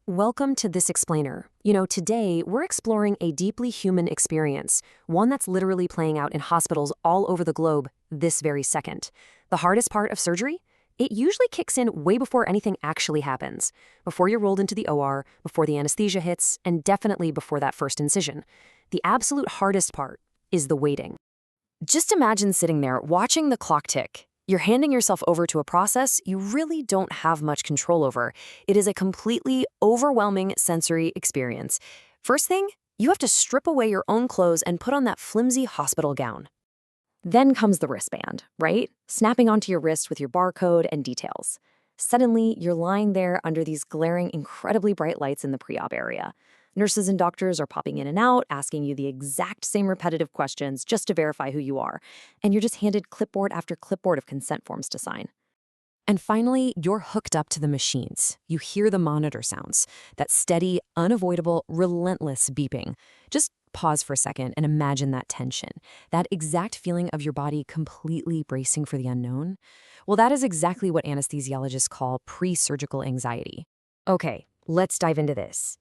Welcome to This Explainer. Today we're exploring a deeply human experience, one that's literally playing out in hospitals all over the globe this very second. The hardest part of surgery? It usually kicks in way before anything actually happens, before you're rolled into the OR, before the anesthesia hits, and definitely before that first incision. The absolute hardest part is the waiting. Just imagine sitting there watching the clock tick. You're handing yourself over to a process you really don't have much control over. It is a completely overwhelming sensory experience. First thing, you have to strip away your own clothes and put on that flimsy hospital gown. Then comes the wristband, right? Snapping onto your wrist with your barcode and details. Suddenly, you're lying there under these glaring, incredibly bright lights in the pre-op area. Nurses and doctors are popping in and out, asking you the exact same repetitive questions just to verify who you are. And you're just handed clipboard after clipboard of consent forms to sign. And finally, you're hooked up to the machines. You hear the monitor sounds, that steady, unavoidable, relentless beeping. Just pause for a second and imagine that tension, that exact feeling of your body completely bracing for the unknown. Well, that is exactly what anesthesiologists call pre-surgical anxiety. Okay, let's dive into this.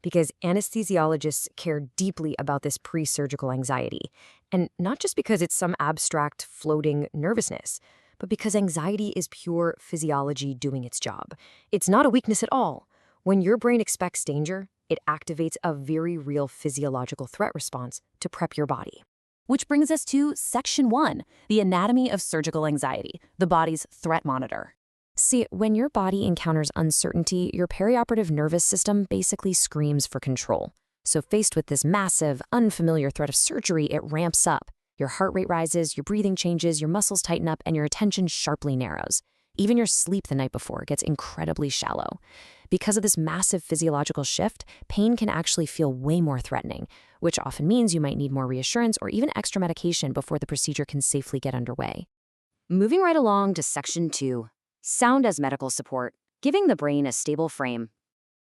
Because anesthesiologists care deeply about this pre-surgical anxiety. And not just because it's some abstract, floating nervousness, but because anxiety is pure physiology doing its job. It's not a weakness at all. When your brain expects danger, it activates a very real physiological threat response to prep your body. Which brings us to Section 1, the anatomy of surgical anxiety, the body's threat monitor. See, when your body encounters uncertainty, your perioperative nervous system basically screams for control. So faced with this massive, unfamiliar threat of surgery, it ramps up. Your heart rate rises, your breathing changes, your muscles tighten up, and your attention sharply narrows. Even your sleep the night before gets incredibly shallow. Because of this massive physiological shift, pain can actually feel way more threatening, which often means you might need more reassurance or even extra medication before the procedure can safely get underway. Moving right along to Section 2. Sound as medical support, giving the brain a stable frame.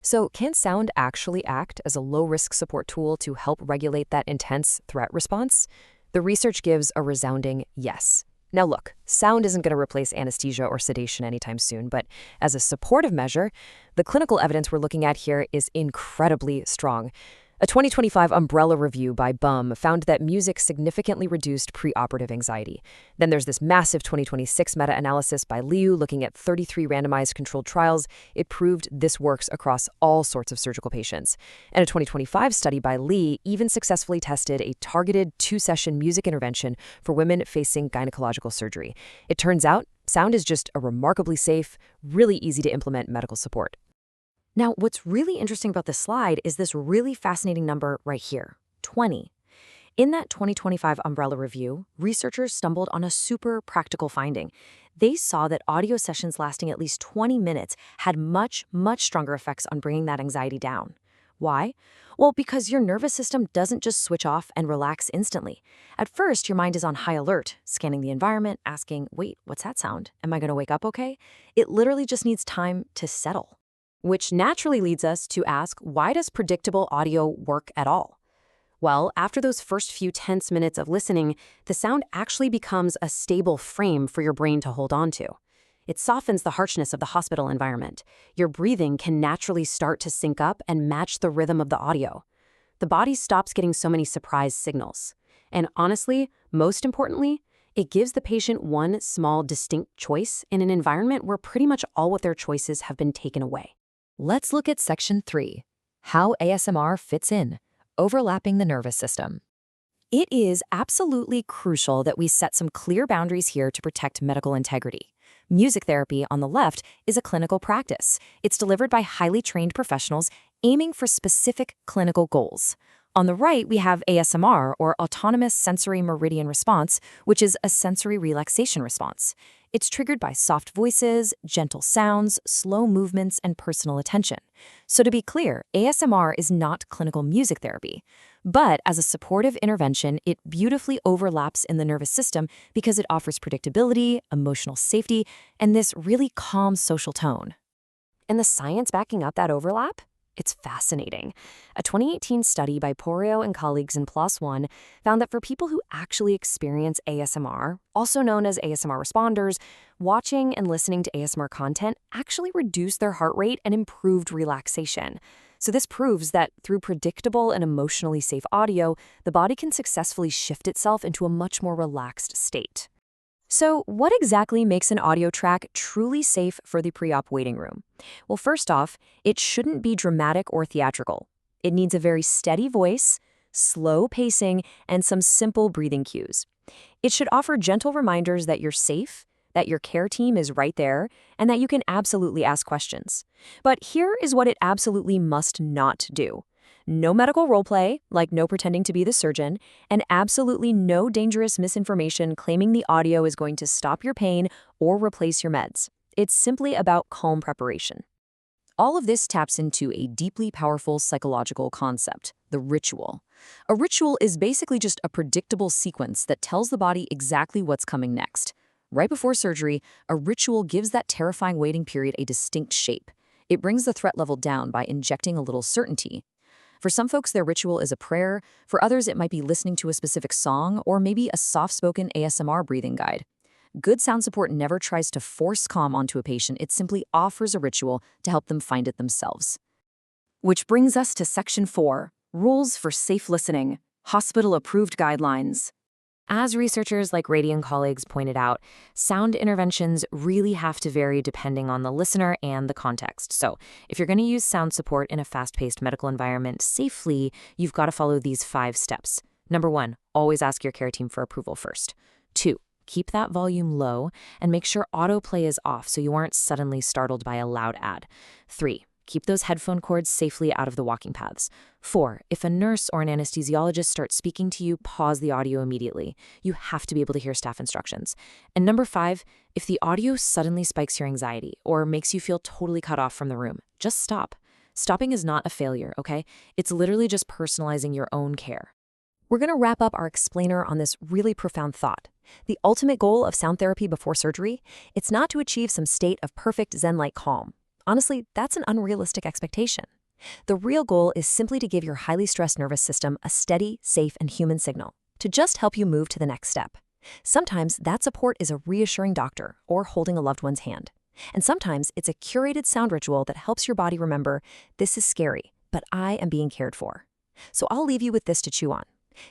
So, can sound actually act as a low-risk support tool to help regulate that intense threat response? The research gives a resounding yes. Now look, sound isn't going to replace anesthesia or sedation anytime soon, but as a supportive measure, the clinical evidence we're looking at here is incredibly strong. A 2025 umbrella review by Beom found that music significantly reduced preoperative anxiety. Then there's this massive 2026 meta-analysis by Liu looking at 33 randomized controlled trials. It proved this works across all sorts of surgical patients. And a 2025 study by Lee even successfully tested a targeted 2-session music intervention for women facing gynecological surgery. It turns out, sound is just a remarkably safe, really easy to implement medical support. Now, what's really interesting about this slide is this really fascinating number right here, 20. In that 2025 umbrella review, researchers stumbled on a super practical finding. They saw that audio sessions lasting at least 20 minutes had much, much stronger effects on bringing that anxiety down. Why? Well, because your nervous system doesn't just switch off and relax instantly. At first, your mind is on high alert, scanning the environment, asking, wait, what's that sound? Am I going to wake up okay? It literally just needs time to settle. Which naturally leads us to ask, why does predictable audio work at all? Well, after those first few tense minutes of listening, the sound actually becomes a stable frame for your brain to hold on to. It softens the harshness of the hospital environment. Your breathing can naturally start to sync up and match the rhythm of the audio. The body stops getting so many surprise signals. And honestly, most importantly, it gives the patient one small, distinct choice in an environment where pretty much all of their choices have been taken away. Let's look at Section 3, how ASMR fits in, overlapping the nervous system. It is absolutely crucial that we set some clear boundaries here to protect medical integrity. Music therapy, on the left, is a clinical practice. It's delivered by highly trained professionals aiming for specific clinical goals. On the right, we have ASMR, or Autonomous Sensory Meridian Response, which is a sensory relaxation response. It's triggered by soft voices, gentle sounds, slow movements, and personal attention. So to be clear, ASMR is not clinical music therapy. But as a supportive intervention, it beautifully overlaps in the nervous system because it offers predictability, emotional safety, and this really calm social tone. And the science backing up that overlap? It's fascinating. A 2018 study by Poerio and colleagues in PLOS found that for people who actually experience ASMR, also known as ASMR responders, watching and listening to ASMR content actually reduced their heart rate and improved relaxation. So this proves that through predictable and emotionally safe audio, the body can successfully shift itself into a much more relaxed state. So what exactly makes an audio track truly safe for the pre-op waiting room? Well, first off, it shouldn't be dramatic or theatrical. It needs a very steady voice, slow pacing, and some simple breathing cues. It should offer gentle reminders that you're safe, that your care team is right there, and that you can absolutely ask questions. But here is what it absolutely must not do. No medical roleplay, like no pretending to be the surgeon, and absolutely no dangerous misinformation claiming the audio is going to stop your pain or replace your meds. It's simply about calm preparation. All of this taps into a deeply powerful psychological concept, the ritual. A ritual is basically just a predictable sequence that tells the body exactly what's coming next. Right before surgery, a ritual gives that terrifying waiting period a distinct shape. It brings the threat level down by injecting a little certainty. For some folks, their ritual is a prayer. For others, it might be listening to a specific song or maybe a soft-spoken ASMR breathing guide. Good sound support never tries to force calm onto a patient. It simply offers a ritual to help them find it themselves. Which brings us to Section 4, Rules for Safe Listening, Hospital-Approved Guidelines. As researchers like Riedy and colleagues pointed out, sound interventions really have to vary depending on the listener and the context. So if you're going to use sound support in a fast-paced medical environment safely, you've got to follow these 5 steps. Number 1, always ask your care team for approval first. 2, keep that volume low and make sure autoplay is off so you aren't suddenly startled by a loud ad. 3, keep those headphone cords safely out of the walking paths. 4, if a nurse or an anesthesiologist starts speaking to you, pause the audio immediately. You have to be able to hear staff instructions. And number 5, if the audio suddenly spikes your anxiety or makes you feel totally cut off from the room, just stop. Stopping is not a failure, okay? It's literally just personalizing your own care. We're going to wrap up our explainer on this really profound thought. The ultimate goal of sound therapy before surgery, it's not to achieve some state of perfect Zen-like calm. Honestly, that's an unrealistic expectation. The real goal is simply to give your highly stressed nervous system a steady, safe, and human signal to just help you move to the next step. Sometimes that support is a reassuring doctor or holding a loved one's hand. And sometimes it's a curated sound ritual that helps your body remember, this is scary, but I am being cared for. So I'll leave you with this to chew on.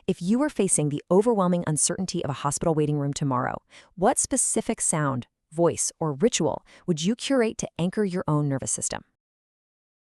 If you are facing the overwhelming uncertainty of a hospital waiting room tomorrow, what specific sound, voice, or ritual would you curate to anchor your own nervous system?